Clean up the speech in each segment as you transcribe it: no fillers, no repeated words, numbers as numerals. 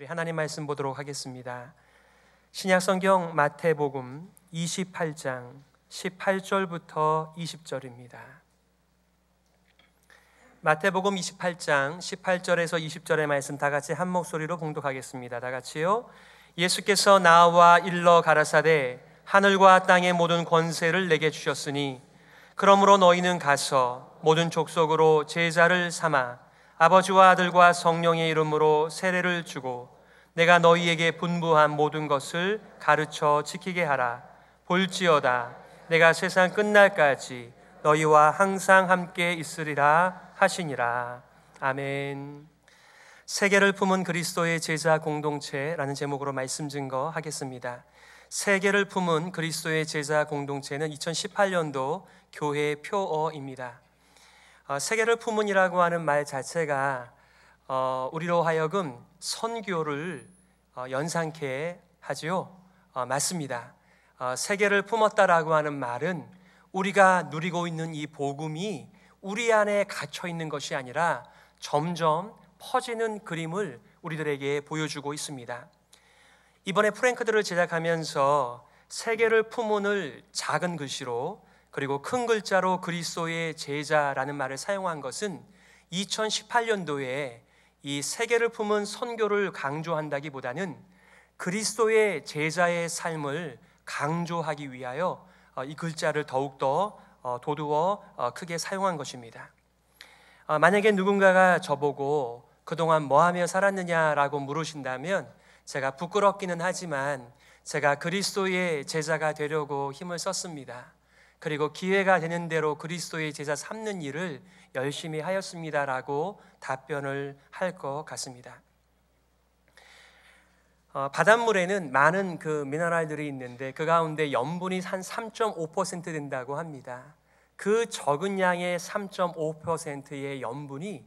우리 하나님 말씀 보도록 하겠습니다. 신약성경 마태복음 28장 18절부터 20절입니다. 마태복음 28장 18절에서 20절의 말씀 다 같이 한 목소리로 봉독하겠습니다. 다 같이요. 예수께서 나와 일러 가라사대 하늘과 땅의 모든 권세를 내게 주셨으니 그러므로 너희는 가서 모든 족속으로 제자를 삼아 아버지와 아들과 성령의 이름으로 세례를 주고 내가 너희에게 분부한 모든 것을 가르쳐 지키게 하라. 볼지어다 내가 세상 끝날까지 너희와 항상 함께 있으리라 하시니라. 아멘. 세계를 품은 그리스도의 제자 공동체라는 제목으로 말씀 증거하겠습니다. 세계를 품은 그리스도의 제자 공동체는 2018년도 교회 표어입니다. 세계를 품은이라고 하는 말 자체가 우리로 하여금 선교를 연상케 하지요. 맞습니다. 세계를 품었다라고 하는 말은 우리가 누리고 있는 이 복음이 우리 안에 갇혀 있는 것이 아니라 점점 퍼지는 그림을 우리들에게 보여주고 있습니다. 이번에 프랭크들을 제작하면서 세계를 품은을 작은 글씨로 그리고 큰 글자로 그리스도의 제자라는 말을 사용한 것은 2018년도에 이 세계를 품은 선교를 강조한다기보다는 그리스도의 제자의 삶을 강조하기 위하여 이 글자를 더욱더 도두어 크게 사용한 것입니다. 만약에 누군가가 저보고 그동안 뭐하며 살았느냐라고 물으신다면 제가 부끄럽기는 하지만 제가 그리스도의 제자가 되려고 힘을 썼습니다. 그리고 기회가 되는 대로 그리스도의 제자 삼는 일을 열심히 하였습니다라고 답변을 할 것 같습니다. 바닷물에는 많은 그 미네랄들이 있는데 그 가운데 염분이 한 3.5% 된다고 합니다. 그 적은 양의 3.5%의 염분이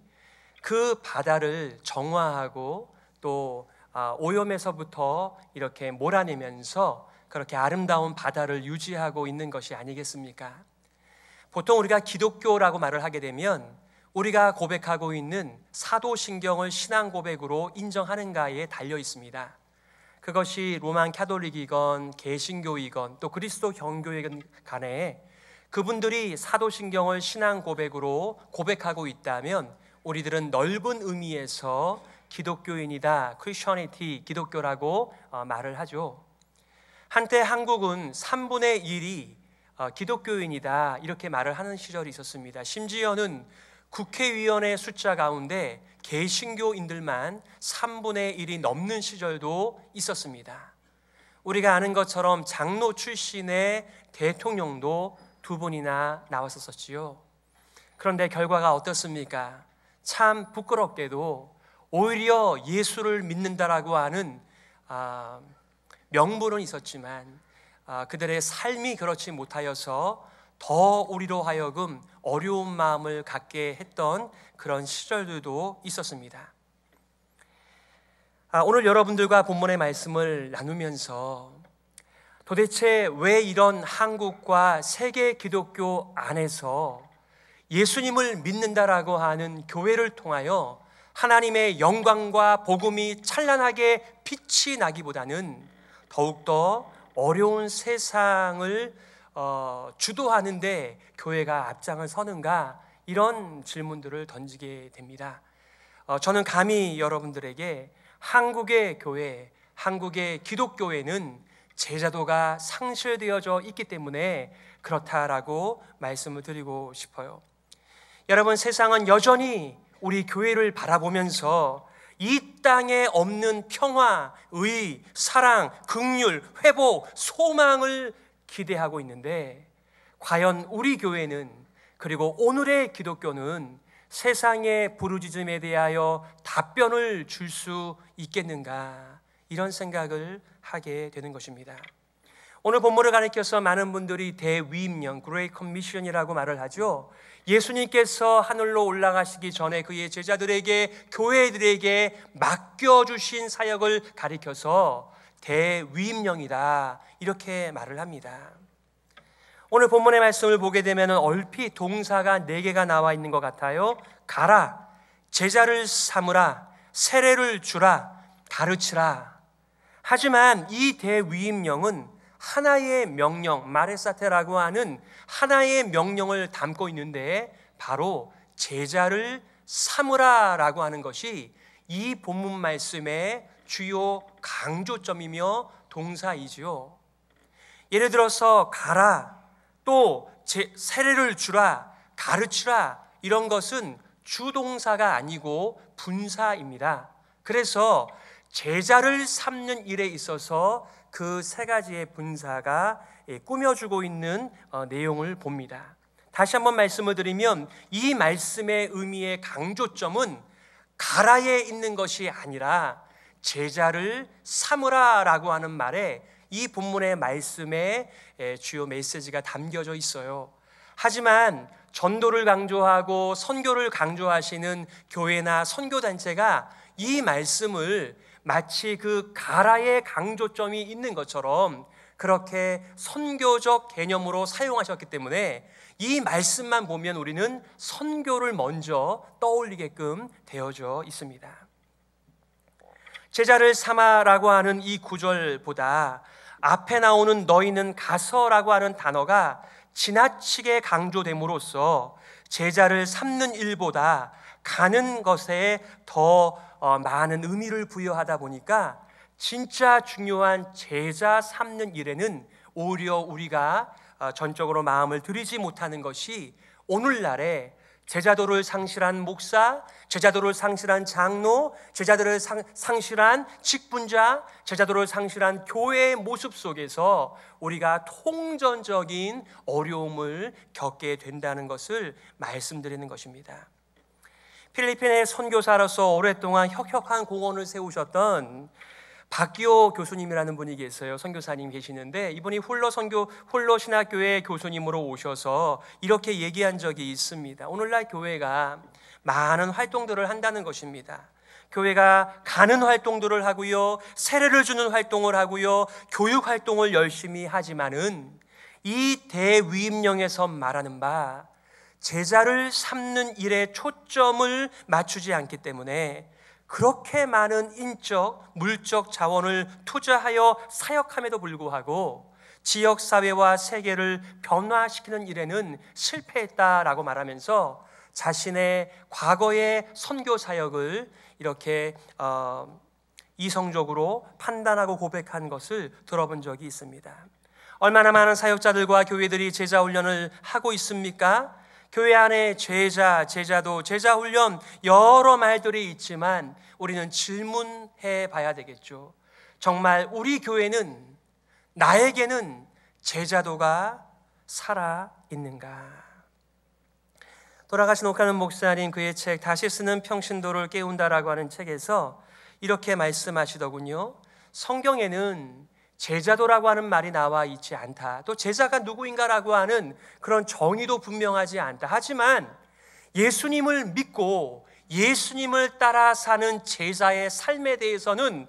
그 바다를 정화하고 또 오염에서부터 이렇게 몰아내면서 그렇게 아름다운 바다를 유지하고 있는 것이 아니겠습니까? 보통 우리가 기독교라고 말을 하게 되면 우리가 고백하고 있는 사도신경을 신앙 고백으로 인정하는가에 달려 있습니다. 그것이 로만 카톨릭이건 개신교이건 또 그리스도 경교이건 간에 그분들이 사도신경을 신앙 고백으로 고백하고 있다면 우리들은 넓은 의미에서 기독교인이다, 크리스천이티, 기독교라고 말을 하죠. 한때 한국은 3분의 1이 기독교인이다 이렇게 말을 하는 시절이 있었습니다. 심지어는 국회의원의 숫자 가운데 개신교인들만 3분의 1이 넘는 시절도 있었습니다. 우리가 아는 것처럼 장로 출신의 대통령도 2분이나 나왔었지요. 그런데 결과가 어떻습니까? 참 부끄럽게도 오히려 예수를 믿는다라고 하는 명분은 있었지만 그들의 삶이 그렇지 못하여서 더 우리로 하여금 어려운 마음을 갖게 했던 그런 시절들도 있었습니다. 오늘 여러분들과 본문의 말씀을 나누면서 도대체 왜 이런 한국과 세계 기독교 안에서 예수님을 믿는다라고 하는 교회를 통하여 하나님의 영광과 복음이 찬란하게 빛이 나기보다는 더욱더 어려운 세상을 주도하는데 교회가 앞장을 서는가, 이런 질문들을 던지게 됩니다. 저는 감히 여러분들에게 한국의 교회, 한국의 기독교회는 제자도가 상실되어져 있기 때문에 그렇다라고 말씀을 드리고 싶어요. 여러분, 세상은 여전히 우리 교회를 바라보면서 이 땅에 없는 평화, 의, 사랑, 긍휼, 회복, 소망을 기대하고 있는데 과연 우리 교회는, 그리고 오늘의 기독교는 세상의 부르짖음에 대하여 답변을 줄 수 있겠는가, 이런 생각을 하게 되는 것입니다. 오늘 본문을 가리켜서 많은 분들이 대위임령, Great Commission이라고 말을 하죠. 예수님께서 하늘로 올라가시기 전에 그의 제자들에게, 교회들에게 맡겨주신 사역을 가리켜서 대위임령이다 이렇게 말을 합니다. 오늘 본문의 말씀을 보게 되면 얼핏 동사가 4개가 나와 있는 것 같아요. 가라, 제자를 삼으라, 세례를 주라, 가르치라. 하지만 이 대위임령은 하나의 명령, 마레사테라고 하는 하나의 명령을 담고 있는데 바로 제자를 삼으라라고 하는 것이 이 본문 말씀의 주요 강조점이며 동사이지요. 예를 들어서 가라, 또 세례를 주라, 가르치라, 이런 것은 주동사가 아니고 분사입니다. 그래서 제자를 삼는 일에 있어서 그 세 가지의 분사가 꾸며주고 있는 내용을 봅니다. 다시 한번 말씀을 드리면 이 말씀의 의미의 강조점은 가라에 있는 것이 아니라 제자를 삼으라라고 하는 말에 이 본문의 말씀의 주요 메시지가 담겨져 있어요. 하지만 전도를 강조하고 선교를 강조하시는 교회나 선교단체가 이 말씀을 마치 그 가라의 강조점이 있는 것처럼 그렇게 선교적 개념으로 사용하셨기 때문에 이 말씀만 보면 우리는 선교를 먼저 떠올리게끔 되어져 있습니다. 제자를 삼아라고 하는 이 구절보다 앞에 나오는 너희는 가서라고 하는 단어가 지나치게 강조됨으로써 제자를 삼는 일보다 가는 것에 더 많은 의미를 부여하다 보니까 진짜 중요한 제자 삼는 일에는 오히려 우리가 전적으로 마음을 들이지 못하는 것이 오늘날에 제자도를 상실한 목사, 제자도를 상실한 장로, 제자도를 상실한 직분자, 제자도를 상실한 교회의 모습 속에서 우리가 통전적인 어려움을 겪게 된다는 것을 말씀드리는 것입니다. 필리핀의 선교사로서 오랫동안 혁혁한 공헌을 세우셨던 박기호 교수님이라는 분이 계세요. 선교사님 계시는데 이분이 홀로 신학교회 교수님으로 오셔서 이렇게 얘기한 적이 있습니다. 오늘날 교회가 많은 활동들을 한다는 것입니다. 교회가 가는 활동들을 하고요, 세례를 주는 활동을 하고요, 교육 활동을 열심히 하지만은 이 대위임령에서 말하는 바 제자를 삼는 일에 초점을 맞추지 않기 때문에 그렇게 많은 인적, 물적 자원을 투자하여 사역함에도 불구하고 지역사회와 세계를 변화시키는 일에는 실패했다라고 말하면서 자신의 과거의 선교 사역을 이렇게 이성적으로 판단하고 고백한 것을 들어본 적이 있습니다. 얼마나 많은 사역자들과 교회들이 제자 훈련을 하고 있습니까? 교회 안에 제자도, 제자 훈련 여러 말들이 있지만 우리는 질문해 봐야 되겠죠. 정말 우리 교회는 나에게는 제자도가 살아 있는가? 돌아가신 옥하는 목사님 그의 책 다시 쓰는 평신도를 깨운다라고 하는 책에서 이렇게 말씀하시더군요. 성경에는 제자도라고 하는 말이 나와 있지 않다. 또 제자가 누구인가라고 하는 그런 정의도 분명하지 않다. 하지만 예수님을 믿고 예수님을 따라 사는 제자의 삶에 대해서는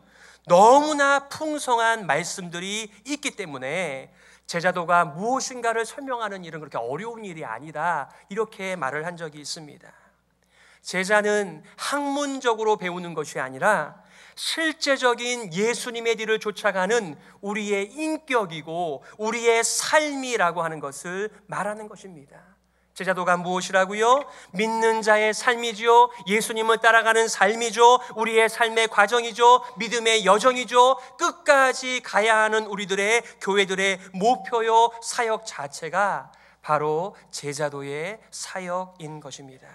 너무나 풍성한 말씀들이 있기 때문에 제자도가 무엇인가를 설명하는 일은 그렇게 어려운 일이 아니다, 이렇게 말을 한 적이 있습니다. 제자는 학문적으로 배우는 것이 아니라 실제적인 예수님의 뒤를 쫓아가는 우리의 인격이고 우리의 삶이라고 하는 것을 말하는 것입니다. 제자도가 무엇이라고요? 믿는 자의 삶이죠. 예수님을 따라가는 삶이죠. 우리의 삶의 과정이죠. 믿음의 여정이죠. 끝까지 가야 하는 우리들의 교회들의 목표요, 사역 자체가 바로 제자도의 사역인 것입니다.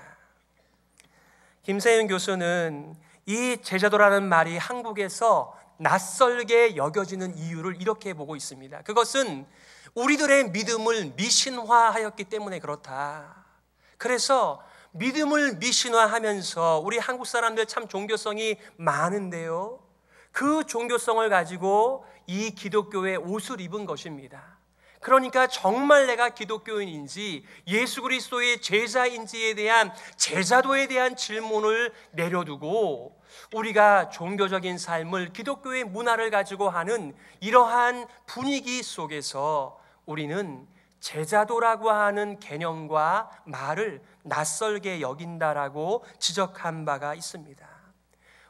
김세윤 교수는 이 제자도라는 말이 한국에서 낯설게 여겨지는 이유를 이렇게 보고 있습니다. 그것은 우리들의 믿음을 미신화하였기 때문에 그렇다. 그래서 믿음을 미신화하면서 우리 한국 사람들 참 종교성이 많은데요, 그 종교성을 가지고 이 기독교의 옷을 입은 것입니다. 그러니까 정말 내가 기독교인인지 예수 그리스도의 제자인지에 대한 제자도에 대한 질문을 내려두고 우리가 종교적인 삶을 기독교의 문화를 가지고 하는 이러한 분위기 속에서 우리는 제자도라고 하는 개념과 말을 낯설게 여긴다라고 지적한 바가 있습니다.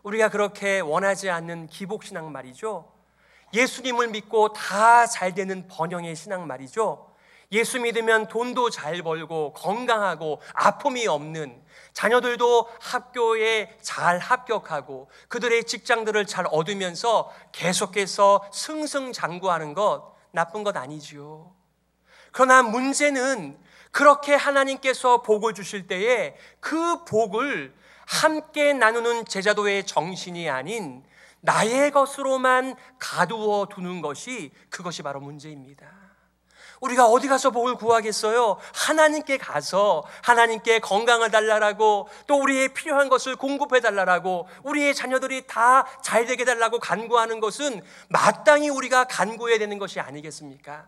우리가 그렇게 원하지 않는 기복신앙 말이죠. 예수님을 믿고 다 잘 되는 번영의 신앙 말이죠. 예수 믿으면 돈도 잘 벌고 건강하고 아픔이 없는, 자녀들도 학교에 잘 합격하고 그들의 직장들을 잘 얻으면서 계속해서 승승장구하는 것, 나쁜 것 아니지요. 그러나 문제는 그렇게 하나님께서 복을 주실 때에 그 복을 함께 나누는 제자도의 정신이 아닌 나의 것으로만 가두어 두는 것이, 그것이 바로 문제입니다. 우리가 어디 가서 복을 구하겠어요? 하나님께 가서 하나님께 건강을 달라고, 또 우리의 필요한 것을 공급해 달라고, 우리의 자녀들이 다 잘 되게 달라고 간구하는 것은 마땅히 우리가 간구해야 되는 것이 아니겠습니까?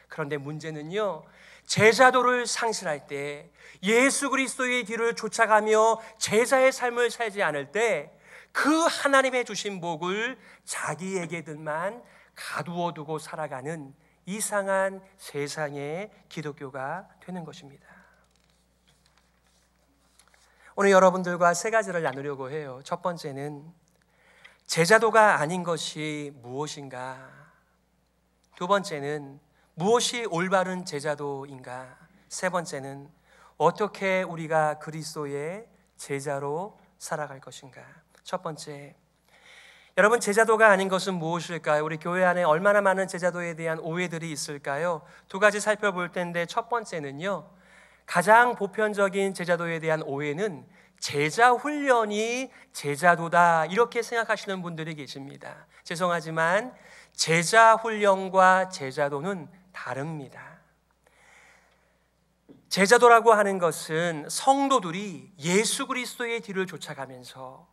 그런데 문제는요, 제자도를 상실할 때, 예수 그리스도의 뒤를 쫓아가며 제자의 삶을 살지 않을 때 그 하나님의 주신 복을 자기에게들만 가두어 두고 살아가는 이상한 세상의 기독교가 되는 것입니다. 오늘 여러분들과 세 가지를 나누려고 해요. 첫 번째는 제자도가 아닌 것이 무엇인가? 두 번째는 무엇이 올바른 제자도인가? 세 번째는 어떻게 우리가 그리스도의 제자로 살아갈 것인가? 첫 번째, 여러분, 제자도가 아닌 것은 무엇일까요? 우리 교회 안에 얼마나 많은 제자도에 대한 오해들이 있을까요? 두 가지 살펴볼 텐데, 첫 번째는요, 가장 보편적인 제자도에 대한 오해는 제자 훈련이 제자도다, 이렇게 생각하시는 분들이 계십니다. 죄송하지만 제자 훈련과 제자도는 다릅니다. 제자도라고 하는 것은 성도들이 예수 그리스도의 뒤를 쫓아가면서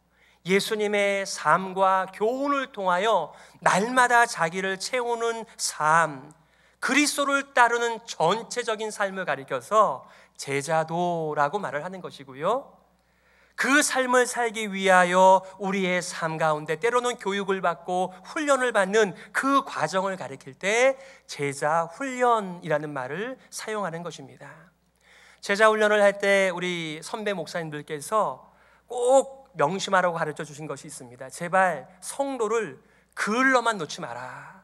예수님의 삶과 교훈을 통하여 날마다 자기를 채우는 삶, 그리스도를 따르는 전체적인 삶을 가리켜서 제자도라고 말을 하는 것이고요, 그 삶을 살기 위하여 우리의 삶 가운데 때로는 교육을 받고 훈련을 받는 그 과정을 가리킬 때 제자 훈련이라는 말을 사용하는 것입니다. 제자 훈련을 할 때 우리 선배 목사님들께서 꼭 명심하라고 가르쳐 주신 것이 있습니다. 제발 성도를 그을러만 놓지 마라.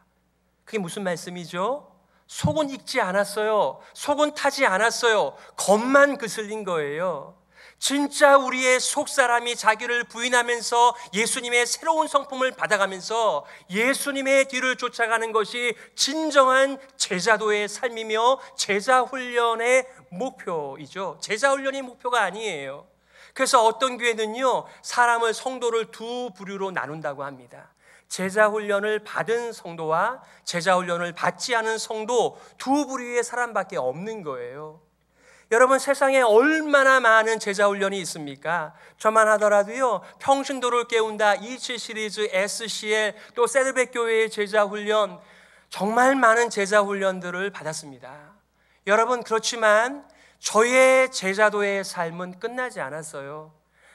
그게 무슨 말씀이죠? 속은 익지 않았어요. 속은 타지 않았어요. 겉만 그슬린 거예요. 진짜 우리의 속사람이 자기를 부인하면서 예수님의 새로운 성품을 받아가면서 예수님의 뒤를 쫓아가는 것이 진정한 제자도의 삶이며 제자훈련의 목표이죠. 제자훈련이 목표가 아니에요. 그래서 어떤 교회는요, 사람을, 성도를 두 부류로 나눈다고 합니다. 제자훈련을 받은 성도와 제자훈련을 받지 않은 성도, 두 부류의 사람밖에 없는 거예요. 여러분, 세상에 얼마나 많은 제자훈련이 있습니까? 저만 하더라도요, 평신도를 깨운다 27 시리즈, SCL, 또 세르백 교회의 제자훈련, 정말 많은 제자훈련들을 받았습니다. 여러분, 그렇지만 저의 제자도의 삶은 끝나지 않았어요.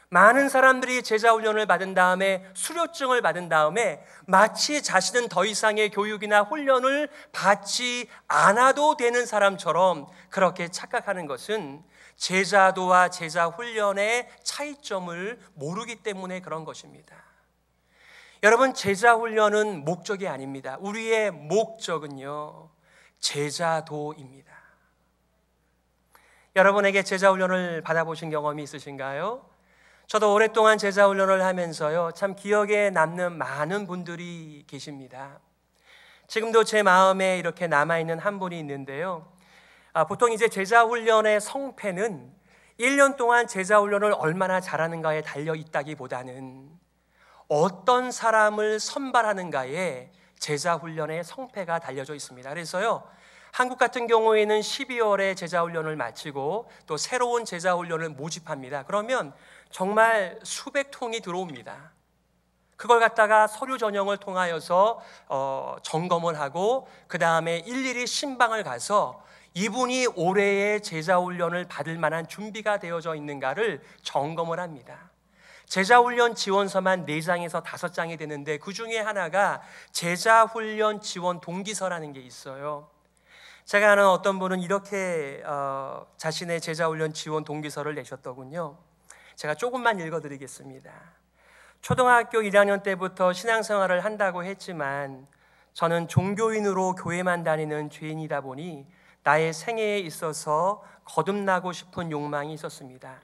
많은 사람들이 제자훈련을 받은 다음에, 수료증을 받은 다음에 마치 자신은 더 이상의 교육이나 훈련을 받지 않아도 되는 사람처럼 그렇게 착각하는 것은 제자도와 제자훈련의 차이점을 모르기 때문에 그런 것입니다. 여러분, 제자훈련은 목적이 아닙니다. 우리의 목적은요, 제자도입니다. 여러분에게 제자훈련을 받아보신 경험이 있으신가요? 저도 오랫동안 제자훈련을 하면서요, 참 기억에 남는 많은 분들이 계십니다. 지금도 제 마음에 이렇게 남아있는 한 분이 있는데요, 보통 이제 제자훈련의 성패는 1년 동안 제자훈련을 얼마나 잘하는가에 달려 있다기보다는 어떤 사람을 선발하는가에 제자훈련의 성패가 달려져 있습니다. 그래서요, 한국 같은 경우에는 12월에 제자훈련을 마치고 또 새로운 제자훈련을 모집합니다. 그러면 정말 수백 통이 들어옵니다. 그걸 갖다가 서류 전형을 통하여서 점검을 하고, 그 다음에 일일이 신방을 가서 이분이 올해의 제자훈련을 받을 만한 준비가 되어져 있는가를 점검을 합니다. 제자훈련 지원서만 4장에서 5장이 되는데, 그 중에 하나가 제자훈련 지원 동기서라는 게 있어요. 제가 아는 어떤 분은 이렇게 자신의 제자훈련 지원 동기서를 내셨더군요. 제가 조금만 읽어드리겠습니다. 초등학교 1학년 때부터 신앙생활을 한다고 했지만 저는 종교인으로 교회만 다니는 죄인이다 보니 나의 생애에 있어서 거듭나고 싶은 욕망이 있었습니다.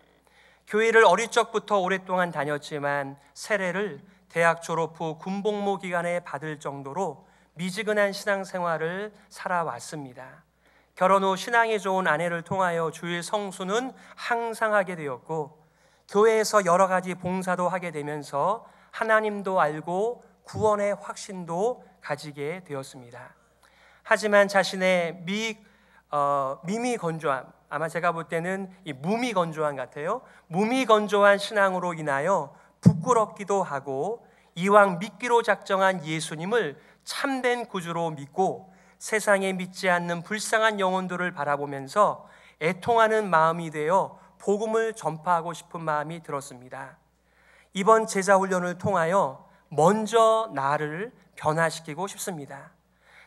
교회를 어릴 적부터 오랫동안 다녔지만 세례를 대학 졸업 후 군복무 기간에 받을 정도로 미지근한 신앙생활을 살아왔습니다. 결혼 후 신앙이 좋은 아내를 통하여 주일 성수는 항상 하게 되었고 교회에서 여러 가지 봉사도 하게 되면서 하나님도 알고 구원의 확신도 가지게 되었습니다. 하지만 자신의 미미건조함, 아마 제가 볼 때는 이 무미건조함 같아요. 무미건조한 신앙으로 인하여 부끄럽기도 하고 이왕 믿기로 작정한 예수님을 참된 구주로 믿고 세상에 믿지 않는 불쌍한 영혼들을 바라보면서 애통하는 마음이 되어 복음을 전파하고 싶은 마음이 들었습니다. 이번 제자훈련을 통하여 먼저 나를 변화시키고 싶습니다.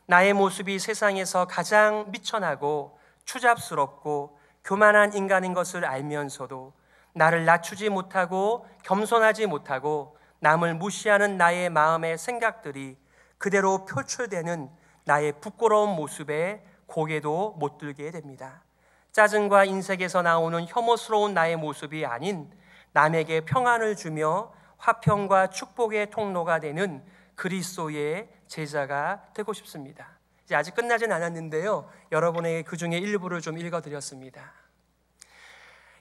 나의 모습이 세상에서 가장 미천하고 추잡스럽고 교만한 인간인 것을 알면서도 나를 낮추지 못하고 겸손하지 못하고 남을 무시하는 나의 마음의 생각들이 그대로 표출되는 나의 부끄러운 모습에 고개도 못 들게 됩니다. 짜증과 인색에서 나오는 혐오스러운 나의 모습이 아닌 남에게 평안을 주며 화평과 축복의 통로가 되는 그리스도의 제자가 되고 싶습니다. 이제 아직 끝나진 않았는데요, 여러분에게 그 중에 일부를 좀 읽어드렸습니다.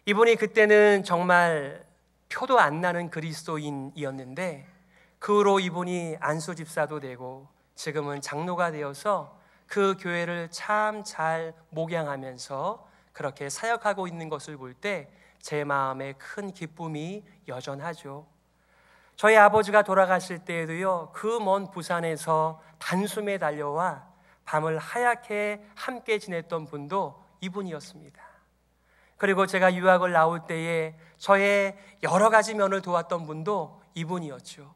이분이 그때는 정말 표도 안 나는 그리스도인이었는데 그 후로 이분이 안수 집사도 되고 지금은 장로가 되어서 그 교회를 참 잘 목양하면서 그렇게 사역하고 있는 것을 볼 때 제 마음에 큰 기쁨이 여전하죠. 저희 아버지가 돌아가실 때에도요, 그 먼 부산에서 단숨에 달려와 밤을 하얗게 함께 지냈던 분도 이분이었습니다. 그리고 제가 유학을 나올 때에 저의 여러 가지 면을 도왔던 분도 이분이었죠.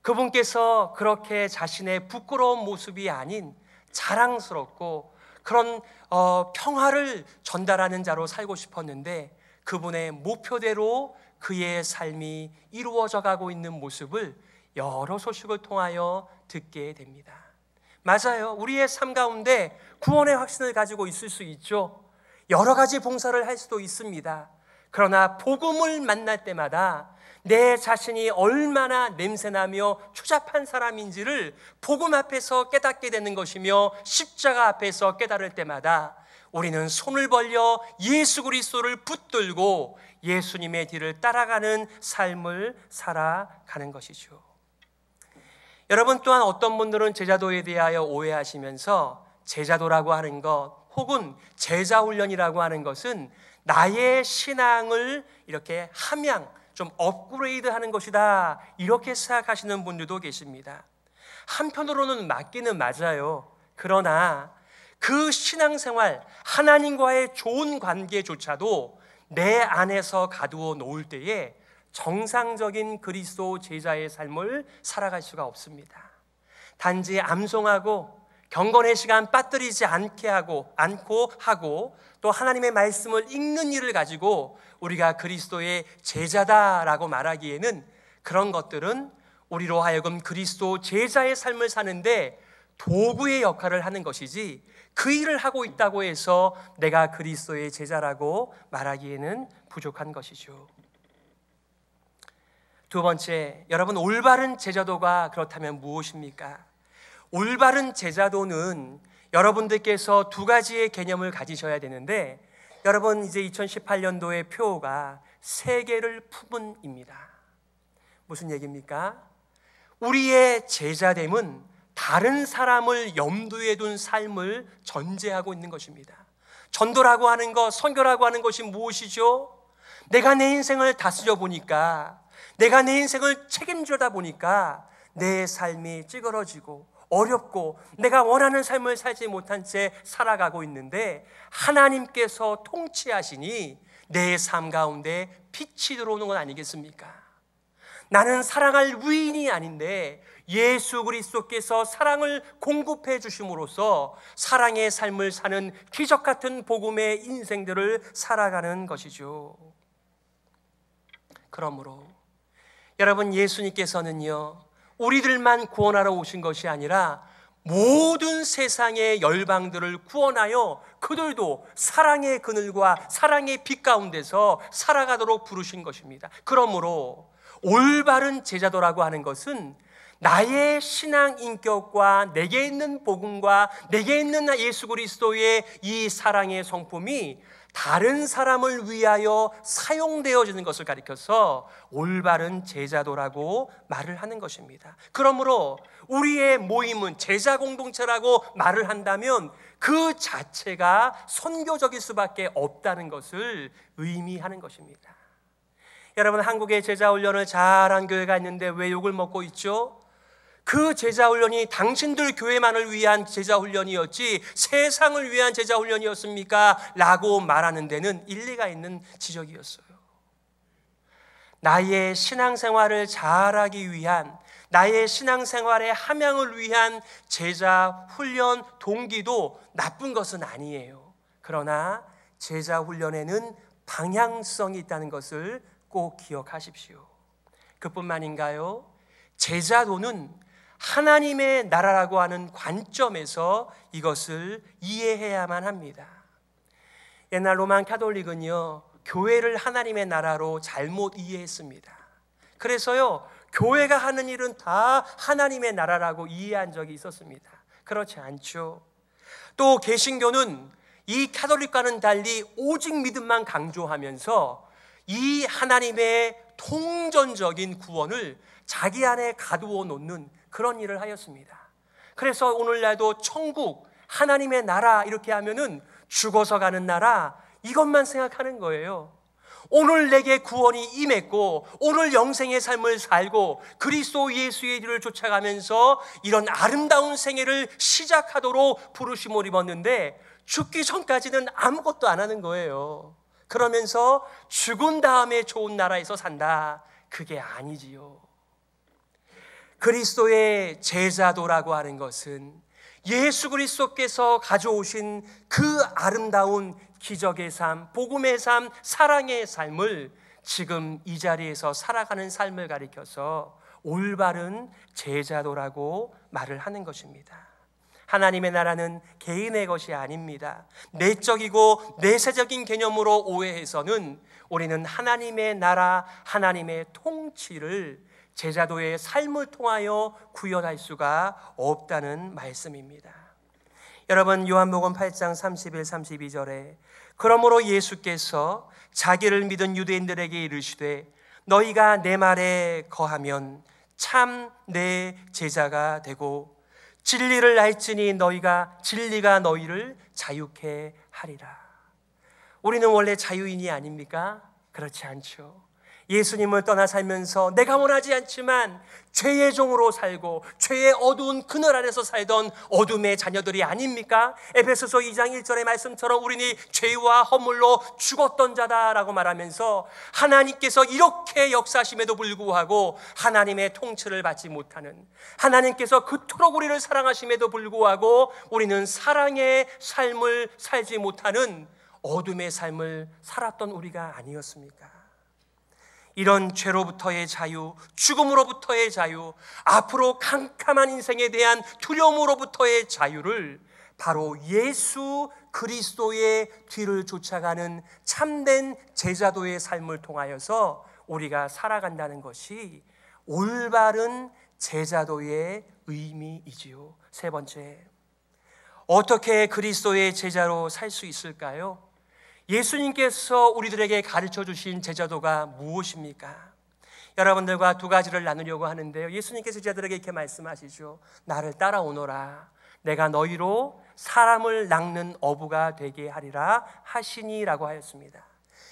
그분께서 그렇게 자신의 부끄러운 모습이 아닌 자랑스럽고 그런 평화를 전달하는 자로 살고 싶었는데 그분의 목표대로 그의 삶이 이루어져 가고 있는 모습을 여러 소식을 통하여 듣게 됩니다. 맞아요. 우리의 삶 가운데 구원의 확신을 가지고 있을 수 있죠. 여러 가지 봉사를 할 수도 있습니다. 그러나 복음을 만날 때마다 내 자신이 얼마나 냄새나며 추잡한 사람인지를 복음 앞에서 깨닫게 되는 것이며 십자가 앞에서 깨달을 때마다 우리는 손을 벌려 예수 그리스도를 붙들고 예수님의 뒤를 따라가는 삶을 살아가는 것이죠. 여러분 또한 어떤 분들은 제자도에 대하여 오해하시면서 제자도라고 하는 것 혹은 제자훈련이라고 하는 것은 나의 신앙을 이렇게 함양, 좀 업그레이드하는 것이다 이렇게 생각하시는 분들도 계십니다. 한편으로는 맞기는 맞아요. 그러나 그 신앙생활, 하나님과의 좋은 관계조차도 내 안에서 가두어 놓을 때에 정상적인 그리스도 제자의 삶을 살아갈 수가 없습니다. 단지 암송하고 경건의 시간 빠뜨리지 않고 또 하나님의 말씀을 읽는 일을 가지고 우리가 그리스도의 제자다라고 말하기에는 그런 것들은 우리로 하여금 그리스도 제자의 삶을 사는데 도구의 역할을 하는 것이지 그 일을 하고 있다고 해서 내가 그리스도의 제자라고 말하기에는 부족한 것이죠. 두 번째, 여러분 올바른 제자도가 그렇다면 무엇입니까? 올바른 제자도는 여러분들께서 두 가지의 개념을 가지셔야 되는데 여러분 이제 2018년도의 표어가 세계를 품은입니다. 무슨 얘기입니까? 우리의 제자됨은 다른 사람을 염두에 둔 삶을 전제하고 있는 것입니다. 전도라고 하는 것, 선교라고 하는 것이 무엇이죠? 내가 내 인생을 다스려 보니까, 내가 내 인생을 책임져다 보니까 내 삶이 찌그러지고 어렵고 내가 원하는 삶을 살지 못한 채 살아가고 있는데 하나님께서 통치하시니 내 삶 가운데 빛이 들어오는 건 아니겠습니까? 나는 사랑할 위인이 아닌데 예수 그리스도께서 사랑을 공급해 주심으로써 사랑의 삶을 사는 기적 같은 복음의 인생들을 살아가는 것이죠. 그러므로 여러분, 예수님께서는요, 우리들만 구원하러 오신 것이 아니라 모든 세상의 열방들을 구원하여 그들도 사랑의 그늘과 사랑의 빛 가운데서 살아가도록 부르신 것입니다. 그러므로 올바른 제자도라고 하는 것은 나의 신앙 인격과 내게 있는 복음과 내게 있는 예수 그리스도의 이 사랑의 성품이 다른 사람을 위하여 사용되어지는 것을 가리켜서 올바른 제자도라고 말을 하는 것입니다. 그러므로 우리의 모임은 제자 공동체라고 말을 한다면 그 자체가 선교적일 수밖에 없다는 것을 의미하는 것입니다. 여러분, 한국의 제자훈련을 잘한 교회가 있는데 왜 욕을 먹고 있죠? 그 제자훈련이 당신들 교회만을 위한 제자훈련이었지 세상을 위한 제자훈련이었습니까? 라고 말하는 데는 일리가 있는 지적이었어요. 나의 신앙생활을 잘하기 위한, 나의 신앙생활의 함양을 위한 제자훈련 동기도 나쁜 것은 아니에요. 그러나 제자훈련에는 방향성이 있다는 것을 꼭 기억하십시오. 그뿐만인가요? 제자도는 하나님의 나라라고 하는 관점에서 이것을 이해해야만 합니다. 옛날 로만 카톨릭은요, 교회를 하나님의 나라로 잘못 이해했습니다. 그래서요, 교회가 하는 일은 다 하나님의 나라라고 이해한 적이 있었습니다. 그렇지 않죠. 또 개신교는 이 카톨릭과는 달리 오직 믿음만 강조하면서 이 하나님의 통전적인 구원을 자기 안에 가두어 놓는 그런 일을 하였습니다. 그래서 오늘날도 천국, 하나님의 나라 이렇게 하면은 죽어서 가는 나라, 이것만 생각하는 거예요. 오늘 내게 구원이 임했고 오늘 영생의 삶을 살고 그리스도 예수의 길을 쫓아가면서 이런 아름다운 생애를 시작하도록 부르심을 입었는데 죽기 전까지는 아무것도 안 하는 거예요. 그러면서 죽은 다음에 좋은 나라에서 산다. 그게 아니지요. 그리스도의 제자도라고 하는 것은 예수 그리스도께서 가져오신 그 아름다운 기적의 삶, 복음의 삶, 사랑의 삶을 지금 이 자리에서 살아가는 삶을 가리켜서 올바른 제자도라고 말을 하는 것입니다. 하나님의 나라는 개인의 것이 아닙니다. 내적이고 내세적인 개념으로 오해해서는 우리는 하나님의 나라, 하나님의 통치를 제자도의 삶을 통하여 구현할 수가 없다는 말씀입니다. 여러분, 요한복음 8장 31, 32절에 그러므로 예수께서 자기를 믿은 유대인들에게 이르시되 너희가 내 말에 거하면 참 내 제자가 되고 진리를 알지니 진리가 너희를 자유케 하리라. 우리는 원래 자유인이 아닙니까? 그렇지 않죠. 예수님을 떠나 살면서 내가 원하지 않지만 죄의 종으로 살고 죄의 어두운 그늘 아래서 살던 어둠의 자녀들이 아닙니까? 에베소서 2장 1절의 말씀처럼 우리는 죄와 허물로 죽었던 자다라고 말하면서 하나님께서 이렇게 역사하심에도 불구하고 하나님의 통치를 받지 못하는, 하나님께서 그토록 우리를 사랑하심에도 불구하고 우리는 사랑의 삶을 살지 못하는 어둠의 삶을 살았던 우리가 아니었습니까? 이런 죄로부터의 자유, 죽음으로부터의 자유, 앞으로 캄캄한 인생에 대한 두려움으로부터의 자유를 바로 예수 그리스도의 뒤를 쫓아가는 참된 제자도의 삶을 통하여서 우리가 살아간다는 것이 올바른 제자도의 의미이지요. 세 번째, 어떻게 그리스도의 제자로 살 수 있을까요? 예수님께서 우리들에게 가르쳐 주신 제자도가 무엇입니까? 여러분들과 두 가지를 나누려고 하는데요, 예수님께서 제자들에게 이렇게 말씀하시죠. 나를 따라오너라. 내가 너희로 사람을 낚는 어부가 되게 하리라 하시니라고 하였습니다.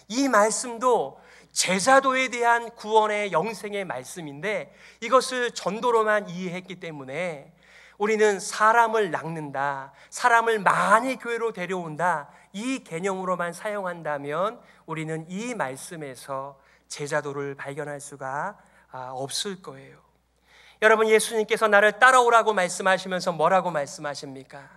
이 말씀도 제자도에 대한 구원의 영생의 말씀인데 이것을 전도로만 이해했기 때문에 우리는 사람을 낚는다, 사람을 많이 교회로 데려온다, 이 개념으로만 사용한다면 우리는 이 말씀에서 제자도를 발견할 수가 없을 거예요. 여러분, 예수님께서 나를 따라오라고 말씀하시면서 뭐라고 말씀하십니까?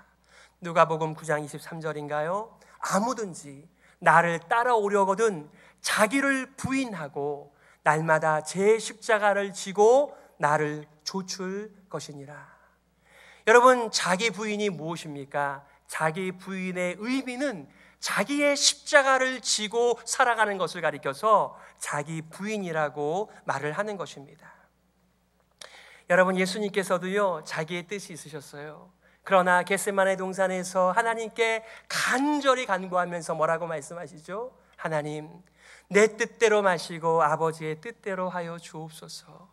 누가복음 9장 23절인가요? 아무든지 나를 따라오려거든 자기를 부인하고 날마다 제 십자가를 지고 나를 좇을 것이니라. 여러분, 자기 부인이 무엇입니까? 자기 부인의 의미는 자기의 십자가를 지고 살아가는 것을 가리켜서 자기 부인이라고 말을 하는 것입니다. 여러분, 예수님께서도요, 자기의 뜻이 있으셨어요. 그러나 겟세마네 동산에서 하나님께 간절히 간구하면서 뭐라고 말씀하시죠? 하나님, 내 뜻대로 마시고 아버지의 뜻대로 하여 주옵소서.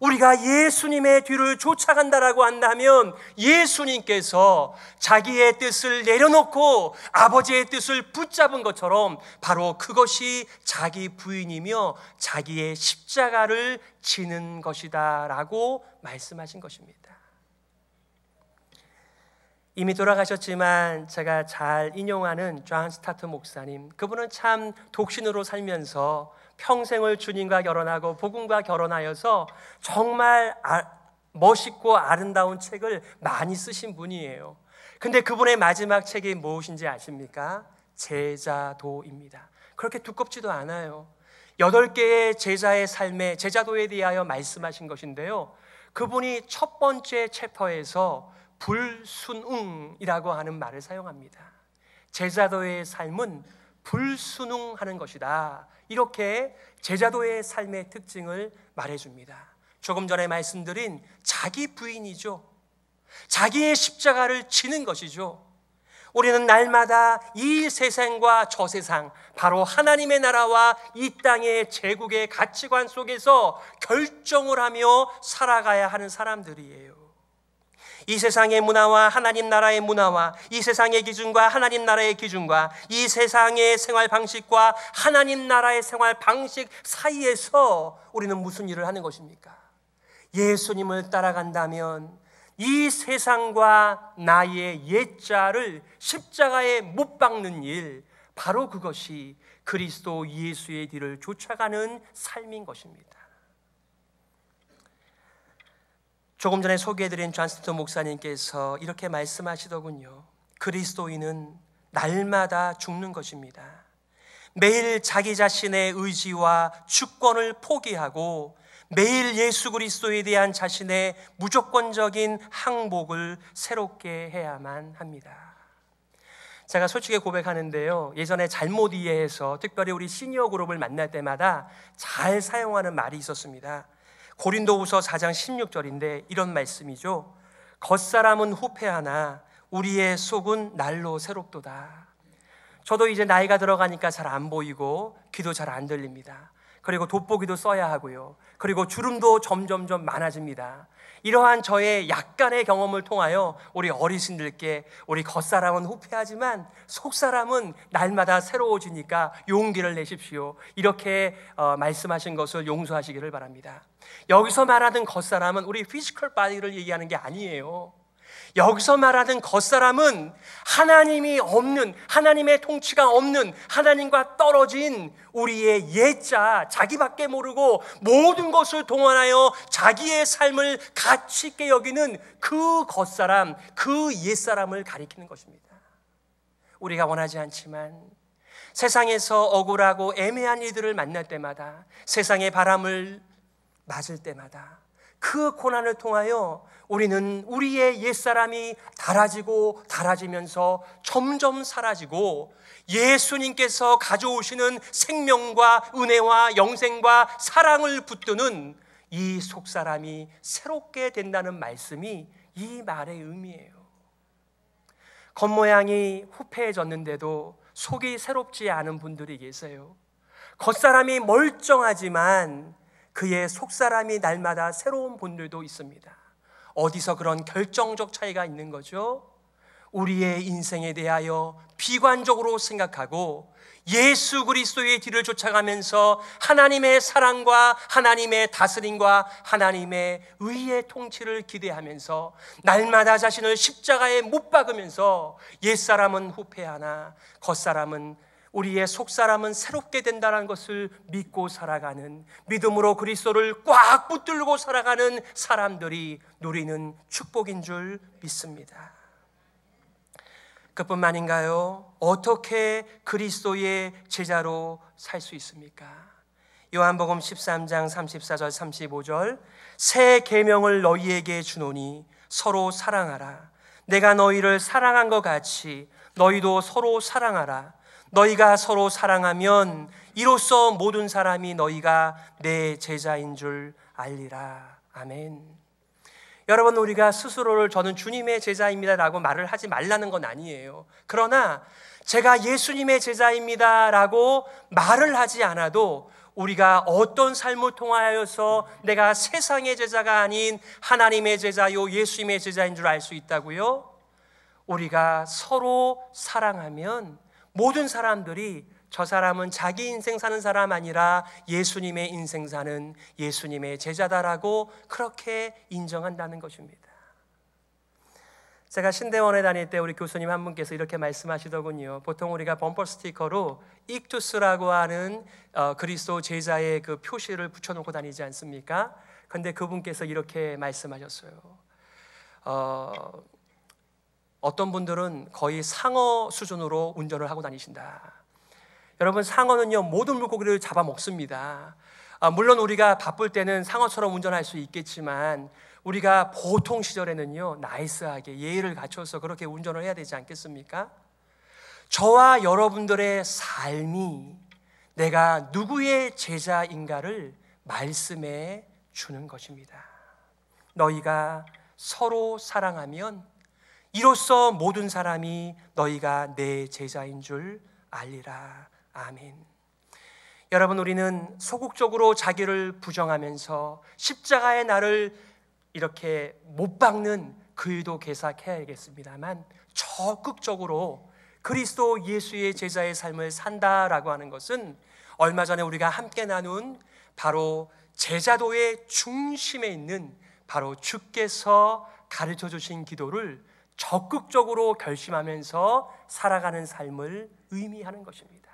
우리가 예수님의 뒤를 쫓아간다라고 한다면 예수님께서 자기의 뜻을 내려놓고 아버지의 뜻을 붙잡은 것처럼 바로 그것이 자기 부인이며 자기의 십자가를 지는 것이다 라고 말씀하신 것입니다. 이미 돌아가셨지만 제가 잘 인용하는 존 스타트 목사님, 그분은 참 독신으로 살면서 평생을 주님과 결혼하고 복음과 결혼하여서 정말 멋있고 아름다운 책을 많이 쓰신 분이에요. 근데 그분의 마지막 책이 무엇인지 아십니까? 제자도입니다. 그렇게 두껍지도 않아요. 8개의 제자의 삶에, 제자도에 대하여 말씀하신 것인데요, 그분이 첫 번째 챕터에서 불순응이라고 하는 말을 사용합니다. 제자도의 삶은 불순응하는 것이다, 이렇게 제자도의 삶의 특징을 말해줍니다. 조금 전에 말씀드린 자기 부인이죠. 자기의 십자가를 지는 것이죠. 우리는 날마다 이 세상과 저 세상, 바로 하나님의 나라와 이 땅의 제국의 가치관 속에서 결정을 하며 살아가야 하는 사람들이에요. 이 세상의 문화와 하나님 나라의 문화와 이 세상의 기준과 하나님 나라의 기준과 이 세상의 생활 방식과 하나님 나라의 생활 방식 사이에서 우리는 무슨 일을 하는 것입니까? 예수님을 따라간다면 이 세상과 나의 옛자를 십자가에 못 박는 일, 바로 그것이 그리스도 예수의 뒤를 쫓아가는 삶인 것입니다. 조금 전에 소개해드린 존 스타트 목사님께서 이렇게 말씀하시더군요. 그리스도인은 날마다 죽는 것입니다. 매일 자기 자신의 의지와 주권을 포기하고 매일 예수 그리스도에 대한 자신의 무조건적인 항복을 새롭게 해야만 합니다. 제가 솔직히 고백하는데요, 예전에 잘못 이해해서 특별히 우리 시니어 그룹을 만날 때마다 잘 사용하는 말이 있었습니다. 고린도후서 4장 16절인데 이런 말씀이죠. 겉사람은 후패하나 우리의 속은 날로 새롭도다. 저도 이제 나이가 들어가니까 잘 안 보이고 귀도 잘 안 들립니다. 그리고 돋보기도 써야 하고요. 그리고 주름도 점점점 많아집니다. 이러한 저의 약간의 경험을 통하여 우리 어르신들께 우리 겉사람은 후패하지만 속사람은 날마다 새로워지니까 용기를 내십시오, 이렇게 말씀하신 것을 용서하시기를 바랍니다. 여기서 말하는 겉사람은 우리 피지컬 바디를 얘기하는 게 아니에요. 여기서 말하는 겉사람은 하나님이 없는, 하나님의 통치가 없는, 하나님과 떨어진 우리의 옛자, 자기밖에 모르고 모든 것을 동원하여 자기의 삶을 가치 있게 여기는 그 겉사람, 그 옛사람을 가리키는 것입니다. 우리가 원하지 않지만 세상에서 억울하고 애매한 이들을 만날 때마다, 세상의 바람을 맞을 때마다 그 고난을 통하여 우리는 우리의 옛사람이 닳아지고 닳아지면서 점점 사라지고 예수님께서 가져오시는 생명과 은혜와 영생과 사랑을 붙드는 이 속사람이 새롭게 된다는 말씀이 이 말의 의미예요. 겉모양이 후패해졌는데도 속이 새롭지 않은 분들이 계세요. 겉사람이 멀쩡하지만 그의 속사람이 날마다 새로운 분들도 있습니다. 어디서 그런 결정적 차이가 있는 거죠? 우리의 인생에 대하여 비관적으로 생각하고 예수 그리스도의 뒤를 쫓아가면서 하나님의 사랑과 하나님의 다스림과 하나님의 의의 통치를 기대하면서 날마다 자신을 십자가에 못 박으면서 옛사람은 후패하나 겉사람은, 우리의 속사람은 새롭게 된다는 것을 믿고 살아가는, 믿음으로 그리스도를 꽉 붙들고 살아가는 사람들이 누리는 축복인 줄 믿습니다. 그뿐만인가요? 어떻게 그리스도의 제자로 살 수 있습니까? 요한복음 13장 34절 35절 새 계명을 너희에게 주노니 서로 사랑하라. 내가 너희를 사랑한 것 같이 너희도 서로 사랑하라. 너희가 서로 사랑하면 이로써 모든 사람이 너희가 내 제자인 줄 알리라. 아멘. 여러분, 우리가 스스로를 저는 주님의 제자입니다라고 말을 하지 말라는 건 아니에요. 그러나 제가 예수님의 제자입니다라고 말을 하지 않아도 우리가 어떤 삶을 통하여서 내가 세상의 제자가 아닌 하나님의 제자요 예수님의 제자인 줄 알 수 있다고요? 우리가 서로 사랑하면 모든 사람들이 저 사람은 자기 인생 사는 사람 아니라 예수님의 인생 사는 예수님의 제자다라고 그렇게 인정한다는 것입니다. 제가 신대원에 다닐 때 우리 교수님 한 분께서 이렇게 말씀하시더군요. 보통 우리가 범퍼 스티커로 익투스라고 하는 그리스도 제자의 그 표시를 붙여놓고 다니지 않습니까? 그런데 그분께서 이렇게 말씀하셨어요. 어떤 분들은 거의 상어 수준으로 운전을 하고 다니신다. 여러분, 상어는요 모든 물고기를 잡아먹습니다. 물론 우리가 바쁠 때는 상어처럼 운전할 수 있겠지만 우리가 보통 시절에는요 나이스하게 예의를 갖춰서 그렇게 운전을 해야 되지 않겠습니까? 저와 여러분들의 삶이 내가 누구의 제자인가를 말씀해 주는 것입니다. 너희가 서로 사랑하면 이로써 모든 사람이 너희가 내 제자인 줄 알리라. 아멘. 여러분, 우리는 소극적으로 자기를 부정하면서 십자가의 나를 이렇게 못 박는 그 일도 개삭해야겠습니다만 적극적으로 그리스도 예수의 제자의 삶을 산다라고 하는 것은 얼마 전에 우리가 함께 나눈 바로 제자도의 중심에 있는 바로 주께서 가르쳐 주신 기도를 적극적으로 결심하면서 살아가는 삶을 의미하는 것입니다.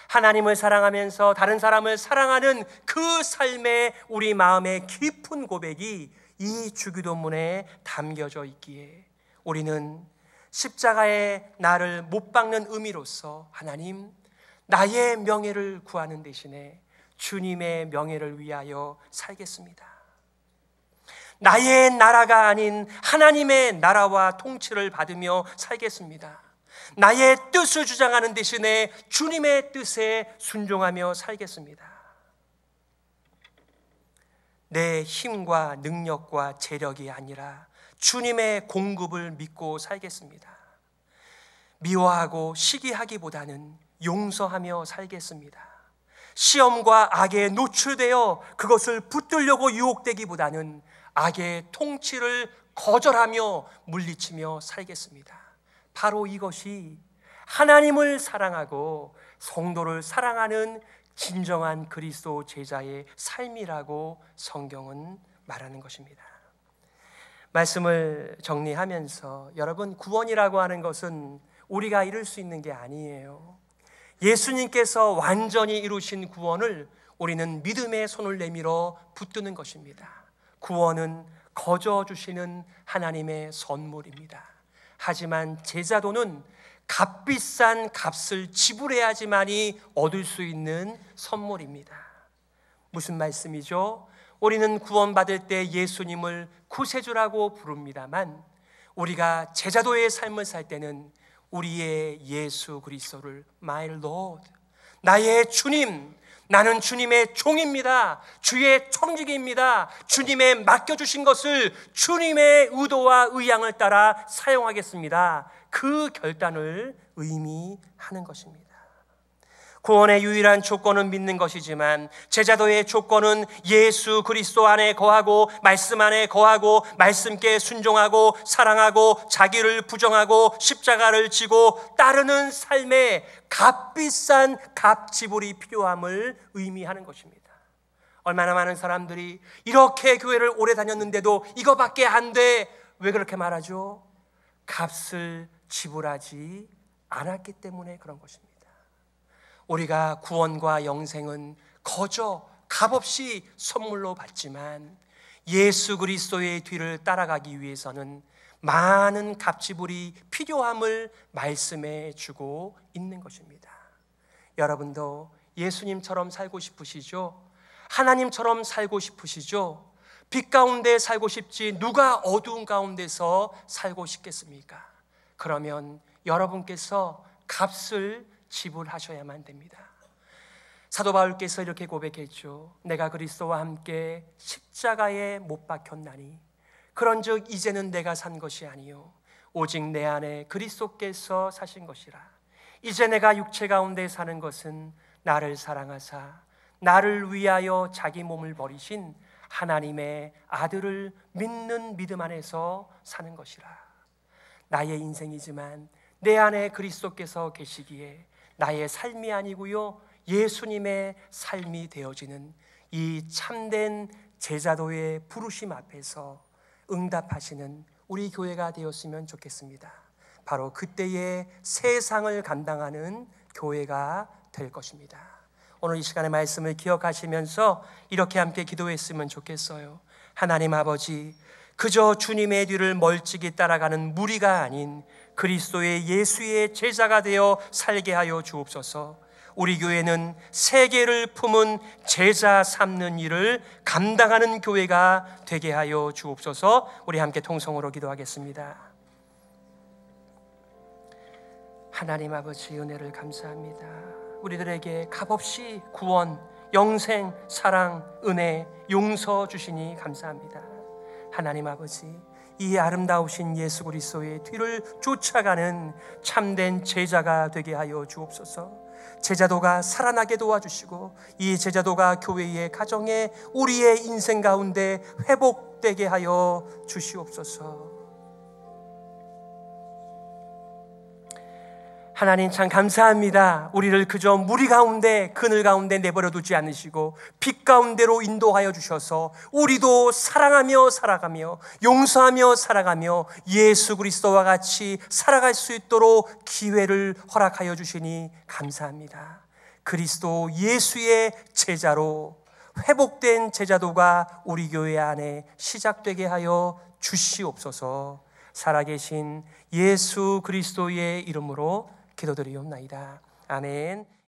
하나님을 사랑하면서 다른 사람을 사랑하는 그 삶의 우리 마음의 깊은 고백이 이 주기도문에 담겨져 있기에 우리는 십자가의 나를 못 박는 의미로서 하나님, 나의 명예를 구하는 대신에 주님의 명예를 위하여 살겠습니다. 나의 나라가 아닌 하나님의 나라와 통치를 받으며 살겠습니다. 나의 뜻을 주장하는 대신에 주님의 뜻에 순종하며 살겠습니다. 내 힘과 능력과 재력이 아니라 주님의 공급을 믿고 살겠습니다. 미워하고 시기하기보다는 용서하며 살겠습니다. 시험과 악에 노출되어 그것을 붙들려고 유혹되기보다는 악의 통치를 거절하며 물리치며 살겠습니다. 바로 이것이 하나님을 사랑하고 성도를 사랑하는 진정한 그리스도 제자의 삶이라고 성경은 말하는 것입니다. 말씀을 정리하면서 여러분, 구원이라고 하는 것은 우리가 이룰 수 있는 게 아니에요. 예수님께서 완전히 이루신 구원을 우리는 믿음의 손을 내밀어 붙드는 것입니다. 구원은 거저 주시는 하나님의 선물입니다. 하지만 제자도는 값비싼 값을 지불해야지만이 얻을 수 있는 선물입니다. 무슨 말씀이죠? 우리는 구원받을 때 예수님을 구세주라고 부릅니다만 우리가 제자도의 삶을 살 때는 우리의 예수 그리스도를 My Lord, 나의 주님, 나는 주님의 종입니다. 주의 청지기입니다. 주님의 맡겨주신 것을 주님의 의도와 의향을 따라 사용하겠습니다. 그 결단을 의미하는 것입니다. 구원의 유일한 조건은 믿는 것이지만 제자도의 조건은 예수 그리스도 안에 거하고 말씀 안에 거하고 말씀께 순종하고 사랑하고 자기를 부정하고 십자가를 지고 따르는 삶에 값비싼 값지불이 필요함을 의미하는 것입니다. 얼마나 많은 사람들이 이렇게 교회를 오래 다녔는데도 이거밖에 안 돼. 왜 그렇게 말하죠? 값을 지불하지 않았기 때문에 그런 것입니다. 우리가 구원과 영생은 거저 값없이 선물로 받지만 예수 그리스도의 뒤를 따라가기 위해서는 많은 값지불이 필요함을 말씀해 주고 있는 것입니다. 여러분도 예수님처럼 살고 싶으시죠? 하나님처럼 살고 싶으시죠? 빛 가운데 살고 싶지 누가 어두운 가운데서 살고 싶겠습니까? 그러면 여러분께서 값을 지불하셔야만 됩니다. 사도 바울께서 이렇게 고백했죠. 내가 그리스도와 함께 십자가에 못 박혔나니 그런즉 이제는 내가 산 것이 아니요 오직 내 안에 그리스도께서 사신 것이라. 이제 내가 육체 가운데 사는 것은 나를 사랑하사 나를 위하여 자기 몸을 버리신 하나님의 아들을 믿는 믿음 안에서 사는 것이라. 나의 인생이지만 내 안에 그리스도께서 계시기에 나의 삶이 아니고요 예수님의 삶이 되어지는 이 참된 제자도의 부르심 앞에서 응답하시는 우리 교회가 되었으면 좋겠습니다. 바로 그때의 세상을 감당하는 교회가 될 것입니다. 오늘 이 시간의 말씀을 기억하시면서 이렇게 함께 기도했으면 좋겠어요. 하나님 아버지, 그저 주님의 뒤를 멀찍이 따라가는 무리가 아닌 그리스도의 예수의 제자가 되어 살게 하여 주옵소서. 우리 교회는 세계를 품은 제자 삼는 일을 감당하는 교회가 되게 하여 주옵소서. 우리 함께 통성으로 기도하겠습니다. 하나님 아버지, 은혜를 감사합니다. 우리들에게 값없이 구원, 영생, 사랑, 은혜, 용서 주시니 감사합니다. 하나님 아버지, 이 아름다우신 예수 그리스도의 뒤를 쫓아가는 참된 제자가 되게 하여 주옵소서. 제자도가 살아나게 도와주시고 이 제자도가 교회의 가정에 우리의 인생 가운데 회복되게 하여 주시옵소서. 하나님 참 감사합니다. 우리를 그저 무리 가운데 그늘 가운데 내버려 두지 않으시고 빛 가운데로 인도하여 주셔서 우리도 사랑하며 살아가며 용서하며 살아가며 예수 그리스도와 같이 살아갈 수 있도록 기회를 허락하여 주시니 감사합니다. 그리스도 예수의 제자로 회복된 제자도가 우리 교회 안에 시작되게 하여 주시옵소서. 살아계신 예수 그리스도의 이름으로 기도드리옵나이다. 아멘.